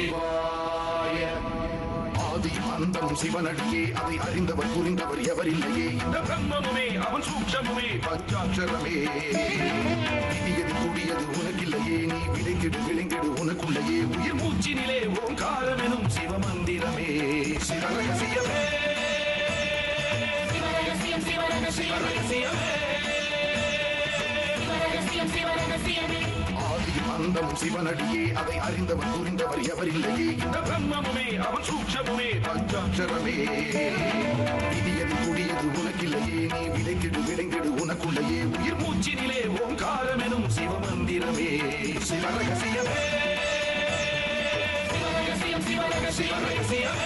சிவாய. ஆதி அந்தம் சிவனடியே, அதை அறிந்தவர் புரிந்தவர் எவரில்லையே. இந்த பிரம்மமுமே அவன் சூக்ஷமுமே பஞ்சாட்சரமே. விதியது கூடியது உனக்கில்லையே, நீ விளைங்கிடு விளைங்கிடு உனக்குள்ளையே. உயிர் மூச்சினிலே ஓங்காரம் எனும் சிவமந்திரமே. சிவரகசியமே சிவரகசியமே. ஆதி அந்தம் சிவனடியே, அதை அறிந்தவர் புரிந்தவர் எவரில்லையே. இந்த பிரம்மமுமே அவன் சூக்ஷமுமே பஞ்சாட்சரமே. விதியது கூடியது உனக்கில்லையே, நீ விளைங்கிடு விளைங்கிடு உனக்குள்ளையே. உயிர் மூச்சினிலே ஓங்காரம் எனும் சிவமந்திரமே. சிவரகசியமே சிவரகசியமே.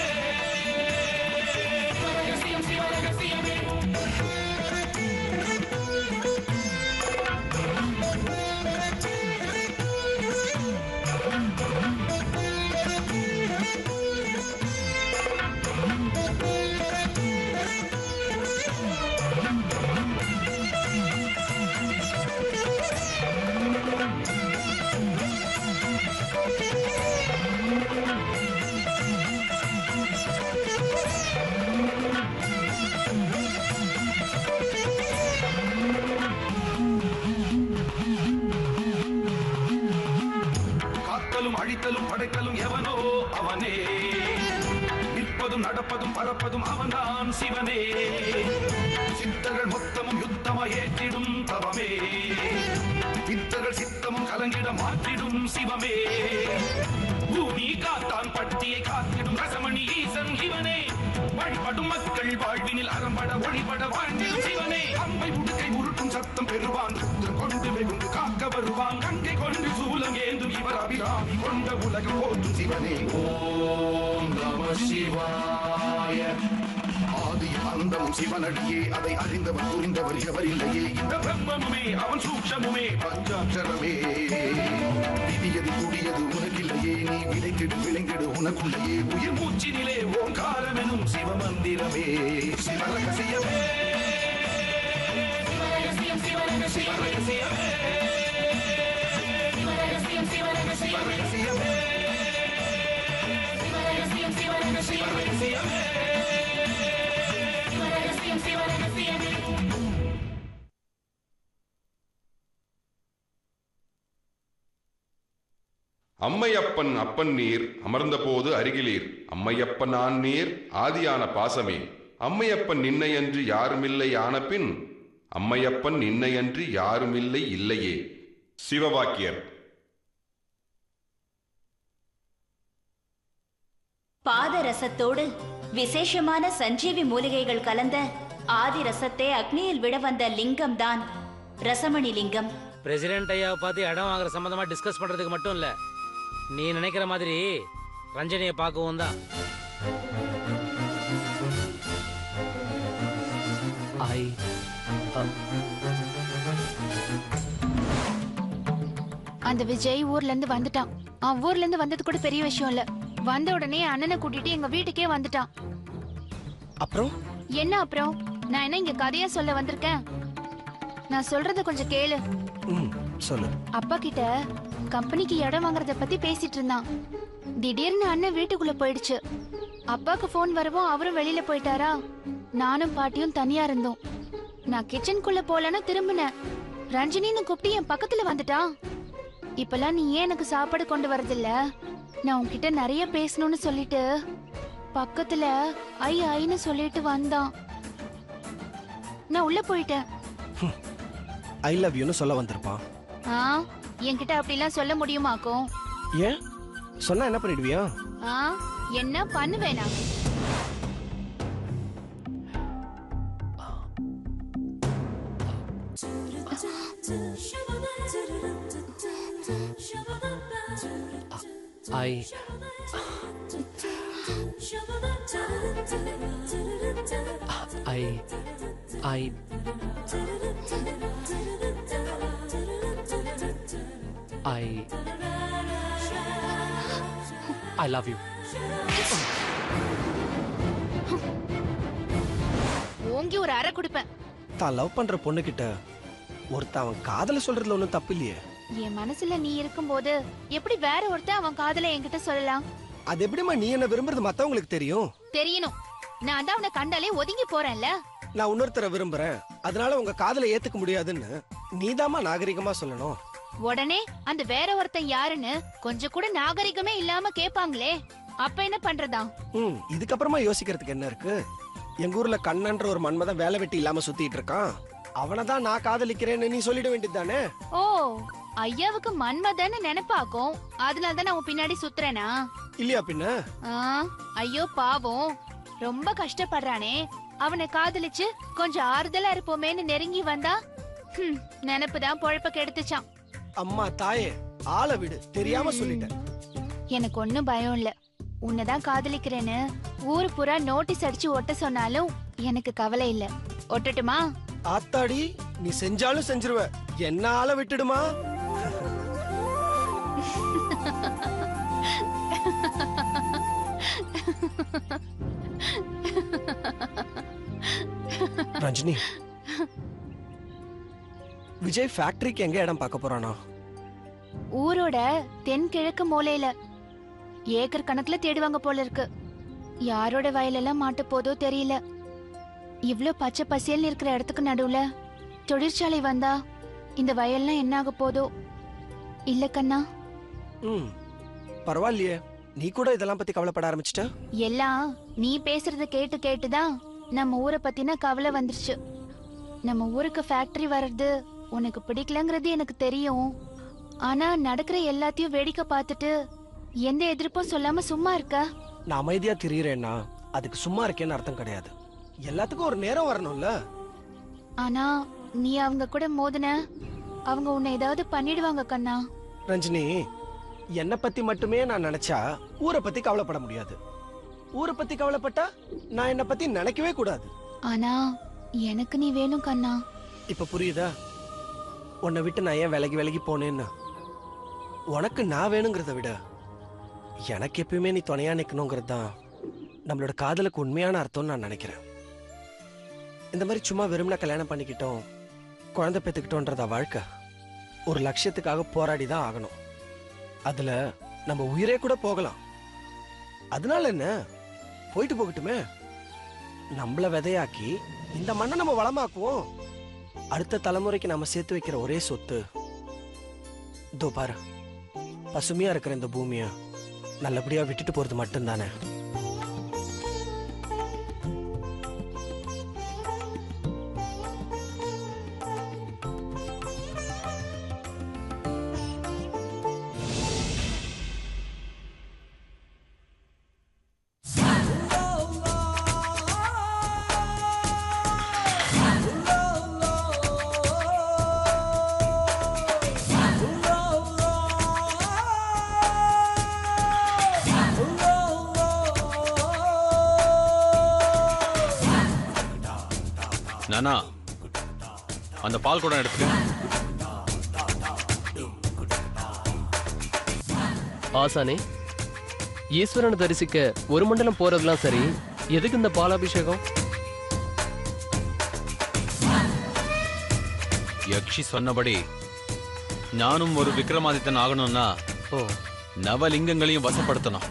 அழித்தலும் படைத்தலும் எவனோ அவனே. நிற்பதும் நடப்பதும் பறப்பதும் அவன்தான் சிவனே. சித்தர்கள் மொத்தமும் யுத்தமா ஏற்றிடும் தவமே. பித்தர்கள் சித்தமும் கலங்கிட மாற்றிடும் சிவமே. பூமி காத்தான் பட்டியை காத்திடும் ரசமணி ஈசன் இவனே. வழிபடும் மக்கள் வாழ்வினில் அறம்பட ஒளிபட வாழ்ந்திடும் சிவனே. அம்பை உடுக்கை உருட்டும் சத்தம் பெறுவான், கொண்டு வெகுண்டு காக்க வருவான். கங்கை கொண்டு சூலம் ஏந்தும் இவர் அபிராமி கொண்ட உலகம் போற்றும் சிவனே. ஓம் நம சிவாய. ஆதி அந்தம் சிவனடியே, அதை அறிந்தவர் புரிந்தவர் எவரில்லையே. இந்த பிரம்மமுமே அவன் சூக்ஷமுமே பஞ்சாட்சரமே. விதியது கூடியது உனக்கில்லையே, நீ விளைங்கிடு விளைங்கிடு உனக்குள்ளையே. உயிர் மூச்சினிலே ஓங்காரம் எனும் சிவமந்திரமே. சிவரகசியமே சிவரகசியமே. அம்மையப்பன் அப்பன் நீர் அமர்ந்தபோது அருகிலீர். அம்மையப்பன் ஆண் நீர் ஆதியான பாசமே. அம்மையப்பன் நின்னையன்று யாருமில்லை ஆனபின், அம்மையப்பன் நின்னையன்று யாருமில்லை இல்லையே. சிவவாக்கியர். பாதரசத்தோடு விசேஷமான சஞ்சீவி மூலிகைகள் கலந்த ஆதி ரசத்தை அக்னியில் விட வந்த லிங்கம் தான் ரசமணி லிங்கம். பிரசிடென்ட் ஐயாவை பார்த்து இடம் வாங்குற சம்பந்தமா டிஸ்கஸ் பண்றதுக்கு மட்டும் இல்ல, நீ நினைக்கிற மாதிரி ரஞ்சனியை பார்க்கவும் தான். அந்த விஜய் ஊர்ல இருந்து வந்துட்டான். அவன் ஊர்ல இருந்து வந்தது கூட பெரிய விஷயம் இல்ல. வந்த உடனே அண்ணனை கூட்டிட்டு எங்க வீட்டுக்கே வந்துட்டான். அப்புறம் என்ன அப்புறம்? நான் என்ன இங்க கதையா சொல்ல வந்திருக்கேன்? நான் சொல்றத கொஞ்சம் கேளு. சொல்லு. அப்பா கிட்ட கம்பெனிக்கு இடம் வாங்குறத பத்தி பேசிட்டு இருந்தான். திடீர்னு அண்ணன் வீட்டுக்குள்ள போயிடுச்சு. அப்பாக்கு போன் வரவும் அவரும் வெளியில போயிட்டாரா. நானும் பாட்டியும் தனியா இருந்தோம். நான் கிச்சனுக்குள்ள போலன்னு திரும்பினேன். ரஞ்சினின்னு கூப்பிட்டு என் பக்கத்துல வந்துட்டா. இப்பெல்லாம் நீ ஏன் எனக்கு சாப்பாடு கொண்டு வரதில்ல, நான் உன்கிட்ட நிறைய பேசணும்னு சொல்லிட்டு பக்கத்துல ஐ ஐன்னு சொல்லிட்டு வந்தான். நான் உள்ள போயிட்டேன். ஐ லவ் யூன்னு சொல்ல வந்திருப்பான். என்கிட்ட அப்படிலாம் சொல்ல முடியுமாக்கும்? ஏன் சொன்னா என்ன பண்ணிடுவியா? என்ன பண்ணுவேனா? I love you. ஓங்கி ஒரு அறை கொடுப்பேன். தான் லவ் பண்ற பொண்ணு கிட்ட ஒருத்த அவன் காதல சொல்றதுல ஒண்ணும் தப்பு இல்லையே. என் மனசுல நீ இருக்கும்போது எப்படி வேற ஒருத்த அவன் காதல என்கிட்ட சொல்லலாம்? அது எப்படிமா நீ என்ன விரும்புறது மத்தவங்களுக்கு தெரியும்? தெரியணும். நான் தான் அவனை கண்டாலே ஒதுங்கி போறேன்ல. நான் இன்னொருத்தரை விரும்புறேன், அதனால உங்க காதலை ஏத்துக்க முடியாதுன்னு நீதாம்மா நாகரிகமா சொல்லணும். உடனே அந்த வேற ஒருத்தன் யாருன்னு கொஞ்சம் கூட நாகரிகமே இல்லாம கேப்பாங்களே, அப்ப என்ன பண்றதா? இதுக்கப்புறமா யோசிக்கிறதுக்கு என்ன இருக்கு? எங்க ஊர்ல கண்ணன்ற ஒரு மன்மதன் வேலை வெட்டி இல்லாம சுத்திட்டு இருக்கான். அவனதான் நான் காதலிக்கிறேன்னு நீ சொல்லிட வேண்டியதுதானே? ஓ, ஐயாவுக்கு மன்மதன்னு நினைப்பாக்கும், அதனால தான் நான் உன் பின்னாடி சுத்துறேனா? இல்லையா பின்ன? ஐயோ பாவம், ரொம்ப கஷ்டப்படுறானே. அவனை காதலிச்சு கொஞ்சம் ஆறுதலா இருப்போமேன்னு நெருங்கி வந்தா நினைப்புதான் பொழப்ப கெடுத்துச்சான். அம்மா தாயே, ஆளை விடு, தெரியாம சொல்லிட்டேன். எனக்கு ஒண்ணும் பயம் இல்ல. உன்னதான் காதலிக்கிறேன்னு ஊரு பூரா நோட்டீஸ் அடிச்சு ஒட்ட சொன்னாலும் எனக்கு கவலை இல்ல. ஒட்டட்டுமா? ஆத்தாடி, நீ செஞ்சாலும் செஞ்சிருவ, என்ன ஆளை விட்டுடுமா. ரஞ்சினி, விஜய் ஃபேக்டரிக்கு எங்க இடம் பார்க்க போறானா? ஊரோட தென்கிழக்கு மூலையில ஏக்கர் கணக்குல தேடுவாங்க போல இருக்கு. யாரோட வயலெல்லாம் மாட்ட போதோ தெரியல. இவ்ளோ பச்சை பசேல்னு இருக்கிற இடத்துக்கு நடுவுல தொழிற்சாலை வந்தா இந்த வயல்லாம் என்ன ஆக போதோ? இல்ல கண்ணா. பரவாயில்லையே, நீ கூட இதெல்லாம் பத்தி கவலைப்பட ஆரம்பிச்சிட்ட. எல்லாம் நீ பேசுறத கேட்டு கேட்டுதான் நம்ம ஊரை பத்தின கவலை வந்துருச்சு. நம்ம ஊருக்கு ஃபேக்டரி வர்றது உனக்கு பிடிக்கலங்கிறது எனக்கு தெரியும். ஆனா நடக்கிற எல்லாத்தையும் வேடிக்கை பார்த்துட்டு எந்த எதிர்ப்பும் சொல்லாம சும்மா இருக்க. நான் அமைதியா திரியறேன்னா அதுக்கு சும்மா இருக்கேன்னு அர்த்தம் கிடையாது. எல்லாத்துக்கும் ஒரு நேரம் வரணும்ல. ஆனா நீ அவங்க கூட மோதின, அவங்க உன்னை ஏதாவது பண்ணிடுவாங்க கண்ணா. ரஞ்சினி, என்ன பத்தி மட்டுமே நான் நினைச்சா ஊரை பத்தி கவலைப்பட முடியாது. ஊரை பத்தி கவலைப்பட்டா நான் என்ன பத்தி நினைக்கவே கூடாது. ஆனா எனக்கு நீ வேணும் கண்ணா. இப்ப புரியுதா உன்னை விட்டு நான் ஏன் விலகி விலகி போனேன்னு? உனக்கு நான் வேணுங்கிறத விட எனக்கு எப்பயுமே நீ துணையா நிக்கணுங்கிறது தான் நம்மளோட காதலுக்கு உண்மையான அர்த்தம்னு நான் நினைக்கிறேன். இந்த மாதிரி சும்மா வெறும்னா கல்யாணம் பண்ணிக்கிட்டோம், குழந்தை பெற்றுக்கிட்டோன்றதா வாழ்க்கை? ஒரு லட்சியத்துக்காக போராடி தான் ஆகணும். அதுல நம்ம உயிரே கூட போகலாம். அதனால என்ன, போயிட்டு போகட்டுமே. நம்மள விதையாக்கி இந்த மண்ணை நம்ம வளமாக்குவோம். அடுத்த தலைமுறைக்கு நம்ம சேர்த்து வைக்கிற ஒரே சொத்து இதோ பாரு, பசுமையா இருக்கிற இந்த பூமியை நல்லபடியா விட்டுட்டு போறது மட்டும்தானே. நானா, அந்த பால் குடம் எடுத்துக்க. ஆசானே, ஈஸ்வரனை தரிசிக்க ஒரு மண்டலம் போறதெல்லாம் சரி, எதுக்கு இந்த பாலாபிஷேகம்? யக்ஷி சொன்னபடி நானும் ஒரு விக்ரமாதித்தன் ஆகணும்னா நவலிங்கங்களையும் வசப்படுத்தணும்.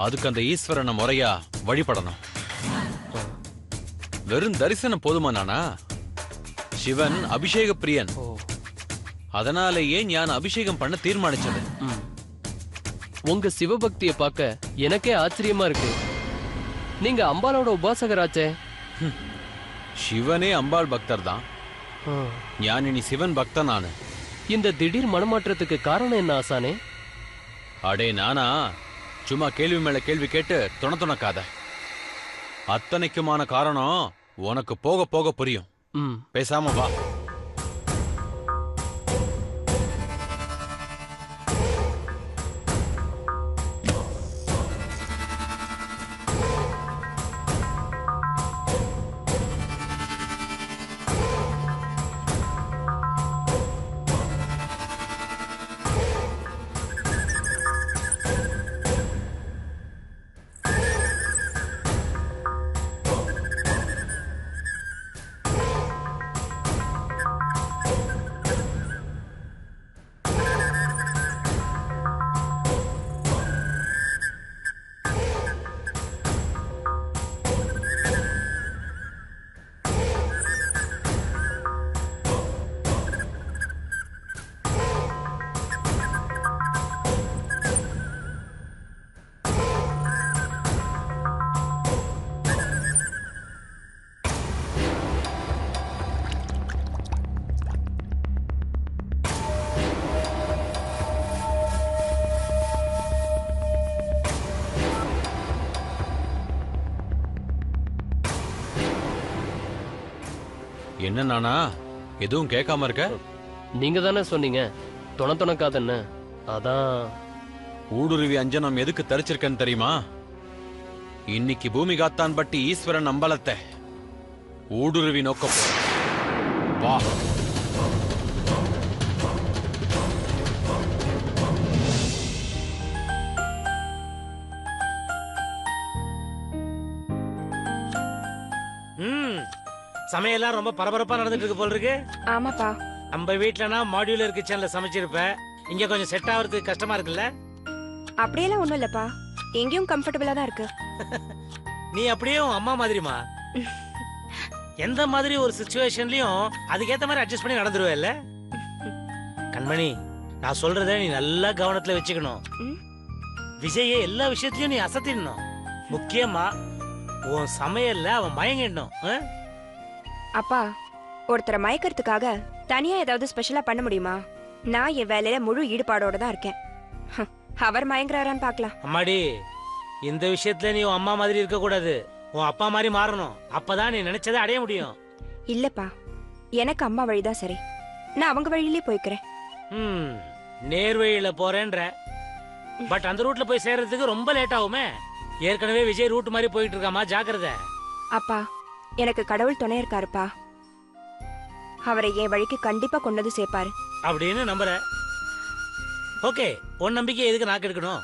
அதுக்கு அந்த ஈஸ்வரனை முறையா வழிபடணும். வெறும் தரிசனம் போதுமா நானா? சிவன் அபிஷேக பிரியன். அதனாலேயே நான் அபிஷேகம் பண்ண தீர்மானிச்சது. உங்க சிவபக்தியை பார்க்க எனக்கே ஆச்சரியமா இருக்கு. நீங்க அம்பாலோட உபாசகராச்சே. சிவனே அம்பாள் பக்தர் தான். ஞான் இனி சிவன் பக்தன் நானு. இந்த திடீர் மனமாற்றத்துக்கு காரணம் என்ன ஆசானே? அடே நானா, சும்மா கேள்வி மேல கேள்வி கேட்டு துணக்காத. அத்தனைக்குமான காரணம் உனக்கு போக போக புரியும். பேசாம வா. என்ன நானா எதுவும் கேட்காம இருக்க? நீங்க தானே சொன்னீங்க துணக்காதன்னு. அதான். ஊடுருவி அஞ்சனம் எதுக்கு தரிச்சிருக்கேன்னு தெரியுமா? இன்னைக்கு பூமி காத்தான் பட்டி ஈஸ்வரன் அம்பலத்தை ஊடுருவி நோக்க போறேன். வா. சமையல்லாம் ரொம்ப பரபரப்பா நடந்துட்டு இருக்கு போல இருக்கு. ஆமாப்பா. நம்ம வீட்லனா மாடியுலர் கிச்சன்ல சமைச்சிருப்ப, இங்க கொஞ்சம் செட் ஆகிறதுக்கு கஷ்டமா இருக்குல்ல? அப்படியெல்லாம் ஒண்ணும் இல்லப்பா, எங்கேயும் கம்ஃபர்டபுளா தான் இருக்கு. நீ அப்படியே உன் அம்மா மாதிரிமா. எந்த மாதிரி ஒரு சிச்சுவேஷன்லயும் அதுக்கேத்த மாதிரி அட்ஜஸ்ட் பண்ணி நடந்துருவேல்ல? கண்மணி, நான் சொல்றத நீ நல்லா கவனத்துல வச்சுக்கணும். விஜய எல்லா விஷயத்திலயும் நீ அசத்திடணும். முக்கியமா உன் சமையல்ல அவன் மயங்கிடணும். அப்பா, ஒருத்தரை மயக்கிறதுக்காக தனியா ஏதாவது ஸ்பெஷலா பண்ண முடியுமா? நான் என் வேலையில முழு ஈடுபாடோட தான் இருக்கேன். அவர் மயங்குறாரான்னு பாக்கலாம். அம்மாடி, இந்த விஷயத்துல நீ உன் அம்மா மாதிரி இருக்க கூடாது, உன் அப்பா மாதிரி மாறணும். அப்பதான் நீ நினைச்சதை அடைய முடியும். இல்லப்பா, எனக்கு அம்மா வழிதான் சரி. நான் அவங்க வழியிலே போய்க்கிறேன். நேர் வழியில போறேன்ற, பட் அந்த ரூட்ல போய் சேர்றதுக்கு ரொம்ப லேட் ஆகுமே. ஏற்கனவே விஜய் ரூட் மாதிரி போயிட்டு இருக்காமா, ஜாக்கிரதை. அப்பா, எனக்கு கடவுள் துணை இருக்காருப்பா. அவரை என் வழிக்கு கண்டிப்பா கொண்டது சேர்ப்பாரு அப்படின்னு நம்புற. ஓகே, உன் நம்பிக்கை எதுக்கு நாக்கு எடுக்கணும்?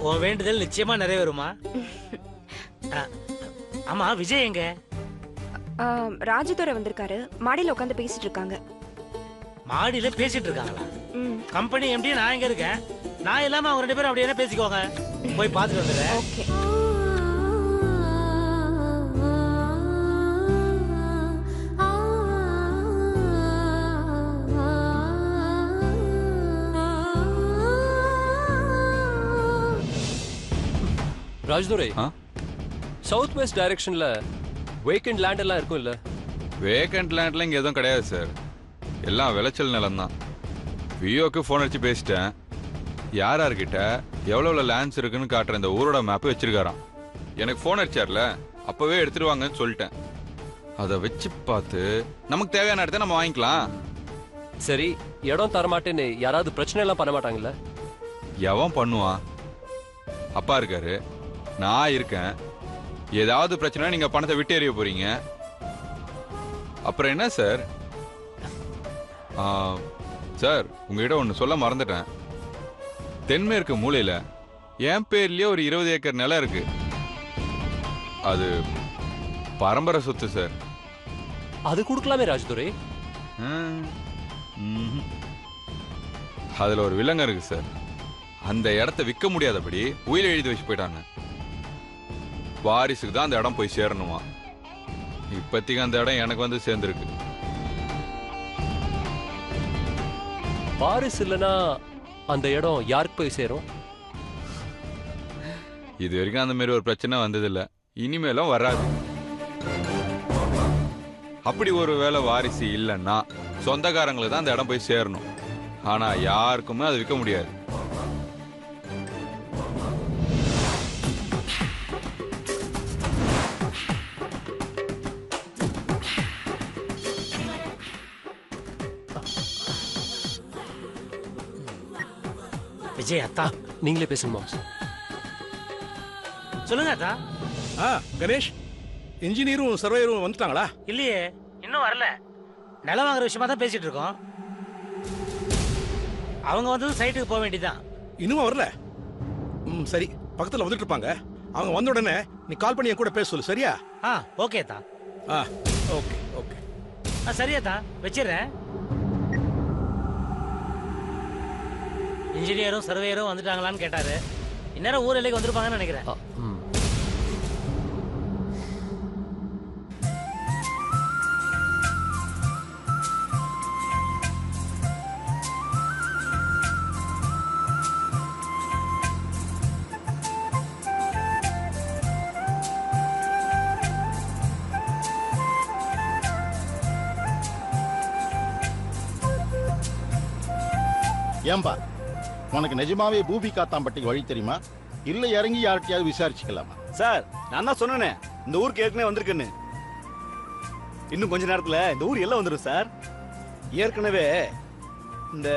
உன் வேண்டுதல் நிச்சயமா நிறைவேறுமா? ஆமா, விஜய் எங்க? ராஜதுரை வந்திருக்காரு, மாடியில உட்காந்து பேசிட்டு இருக்காங்க. மாடியில பேசிட்டு இருக்காங்களா? கம்பெனி எம்டி நான் எங்க இருக்கேன்? நான் இல்லாம அவங்க 2 பேரும் அப்படியே பேசிக்கோங்க. போய் பார்த்துட்டு வந்துடுறேன். ஓகே. ராஜ்துரை, சவுத் வெஸ்ட் டைரக்ஷன்ல வேக்கண்ட் லேண்ட் எல்லாம் இருக்கும் இல்ல? வேக்கண்ட் லேண்ட்ல இங்க எதுவும் கிடையாது சார், எல்லாம் விளைச்சல் நிலம் தான். வியோக்கு ஃபோன் அடிச்சு பேசிட்டேன். யார்கிட்ட எவ்வளோ லேண்ட்ஸ் இருக்குன்னு காட்டுற இந்த ஊரோட மேப் வச்சிருக்காராம். எனக்கு ஃபோன் அடிச்சார்ல, அப்பவே எடுத்துட்டு வாங்கன்னு சொல்லிட்டேன். அதை வச்சு பார்த்து நமக்கு தேவையான இடத்த நம்ம வாங்கிக்கலாம். சரி, இடம் தரமாட்டேன்னு யாராவது பிரச்சனை எல்லாம் பண்ண மாட்டாங்கல்ல? எவன் பண்ணுவான்? அப்பா இருக்காரு, நான் இருக்கேன். ஏதாவது பிரச்சனை நீங்க பணத்தை விட்டு எறிய போறீங்க. அப்புறம் என்ன சார்? சார், உங்ககிட்ட ஒன்று சொல்ல மறந்துட்டேன். தென்மேற்கு மூலையில என் பேர்லயே ஒரு 20 ஏக்கர் நிலம் இருக்கு. அது பரம்பரை சொத்து சார். அது கொடுக்கலாமே ராஜ்துரை. அதுல ஒரு வில்லங்கம் இருக்கு சார். அந்த இடத்த விற்க முடியாதபடி உயிரை எழுதி வச்சு போயிட்டாங்க. வாரிசுக்கு தான் அந்த இடம் போய் சேரணுமா. இப்பத்திக்கு அந்த இடம் எனக்கு வந்து சேர்ந்துருக்கு. வாரிசு இல்லைன்னா அந்த இடம் யாருக்கு போய் சேரும்? இது வரைக்கும் அந்த மாதிரி ஒரு பிரச்சனை வந்ததில்லை, இனிமேலும் வராது. அப்படி ஒரு வேளை வாரிசு இல்லைன்னா சொந்தக்காரங்களுக்கு தான் அந்த இடம் போய் சேரணும். ஆனா யாருக்குமே அது விற்க முடியாது. விஜய் அத்தா, நீங்களே பேசுங்க. சொல்லுங்க அத்தா. கணேஷ், இன்ஜினியரும் சர்வேயரும் வந்துட்டாங்களா? இல்லையே, இன்னும் வரல. நிலம் வாங்குற விஷயமா தான் பேசிட்டு இருக்கோம். அவங்க வந்து சைட்டுக்கு போக வேண்டியதான். இன்னும் வரல? சரி, பக்கத்துல வந்துட்டு இருப்பாங்க. அவங்க வந்த உடனே நீ கால் பண்ணி என் கூட பேச சொல்லு, சரியா? ஓகே தா. Okay okay. சரியா தா, வச்சிடுறேன். இன்ஜினியரும் சர்வேயரும் வந்துட்டாங்களான்னு கேட்டாரு. இந்நேரம் ஊர் எல்லைக்கு வந்திருப்பாங்கன்னு நினைக்கிறேன். ஏன்பா உனக்கு நிஜமாவே பூபி காத்தாம்பட்டிக்கு வழி தெரியுமா இல்ல இறங்கி யார்கிட்டயாவது விசாரிச்சுக்கலாமா? சார் நான் தான் சொன்னேனே இந்த ஊருக்கு ஏற்கனவே வந்திருக்குன்னு. இன்னும் கொஞ்ச நேரத்துல இந்த ஊர் எல்லாம் வந்துடும் சார். ஏற்கனவே இந்த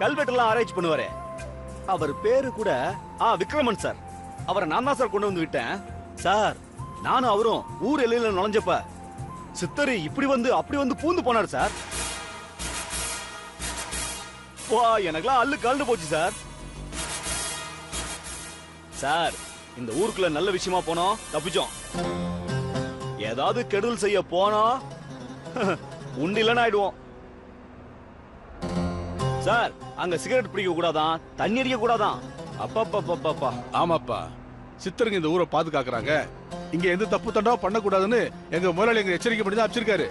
கல்வெட்டெல்லாம் ஆராய்ச்சி பண்ணுவாரே அவர் பேரு கூட விக்ரமன் சார். அவரை நான் தான் சார் கொண்டு வந்து விட்டேன் சார். நானும் அவரும் ஊர் எல்லையில நுழைஞ்சப்ப சித்தர் இப்படி வந்து அப்படி வந்து பூந்து போனார் சார். வா எனக்குலாம் அல்லு கலந்து போச்சு சார். சார் இந்த ஊருக்குள்ள நல்ல விஷயமா போனோம் தப்பிச்சோம். ஏதாவது கெடுதல் செய்ய போனோம் உண்டு இல்லைன்னு ஆயிடுவோம். சார் அங்க சிகரெட் பிடிக்க கூடாதான், தண்ணி அடிக்க கூடாதான். அப்பா ஆமாப்பா, சித்தருங்க இந்த ஊரை பாதுகாக்கிறாங்க. இங்க எந்த தப்பு தண்டா பண்ணக்கூடாதுன்னு எங்க முதலாளி எங்க எச்சரிக்கை பண்ணி தான் அமைச்சிருக்காரு.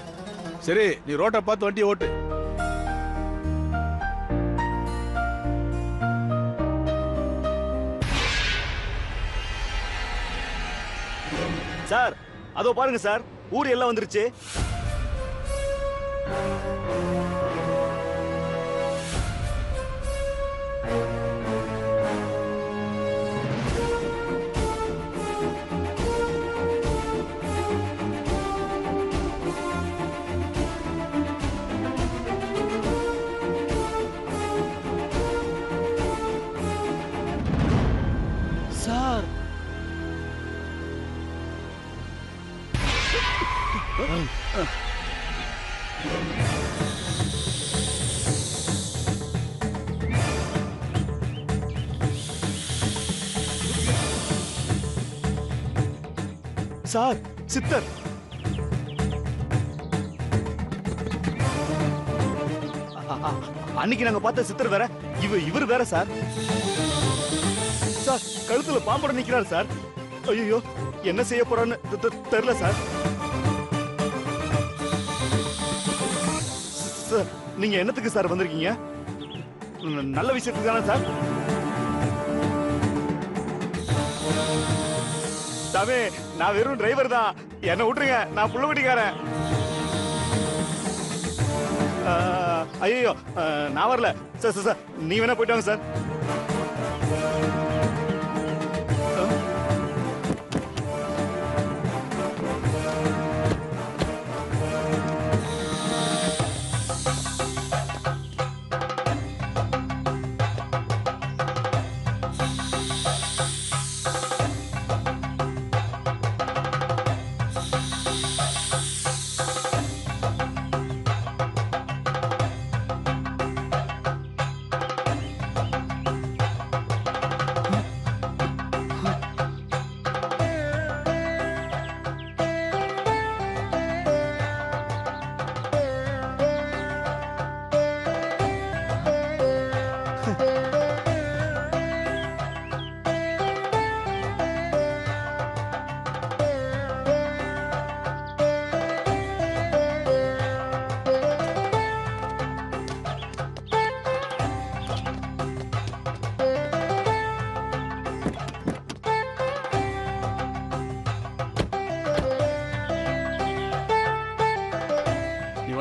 சரி நீ ரோட்டை பார்த்து வண்டியை ஓட்டு. சார் அதோ பாருங்க சார், ஊர் எல்லாம் வந்துருச்சு. சார் சார் சித்தர் அன்னைக்கு நாங்க பார்த்த சித்தர் வேற, இவர் வேற சார். சார் கழுத்துல பாம்பட நிக்கிறார் சார். ஐயோ என்ன செய்ய போறான்னு தெரியல சார். சார் நீங்க என்னத்துக்கு சார் வந்திருக்கீங்க? நல்ல விஷயத்துக்கு தானே சார்? சாமி நான் வெறும் டிரைவர் தான், என்ன விட்டுருங்க, நான் புள்ள வீட்டுக்காரன். ஐயோ நான் வரல சார். சார் நீ வேணா போயிட்டு வாங்க சார்.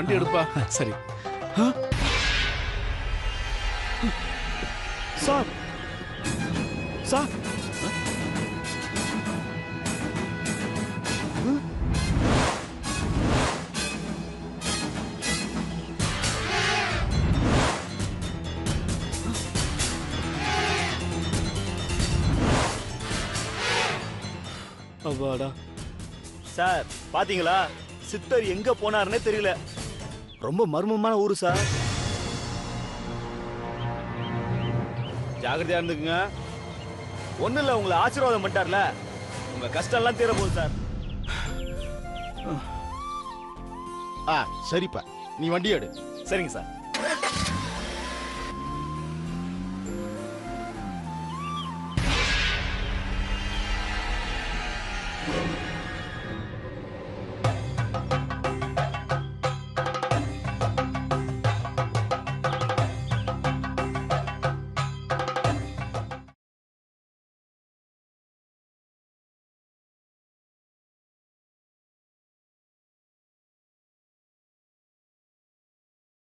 வண்டி எடுப்பா. சரி சார். சார் அப்பாடா. சார் பாத்தீங்களா சித்தர் எங்க போனாருன்னே தெரியல. ரொம்ப மர்மமான ஊரு சார். ஜாகிரதையா இருந்துக்குங்க. ஒண்ணு இல்ல, உங்களை ஆசீர்வாதம் பண்ணிட்டார்ல, உங்க கஷ்டம் எல்லாம் தீர போகுது சார். சரிப்பா, நீ வண்டி எடு. சரிங்க சார்.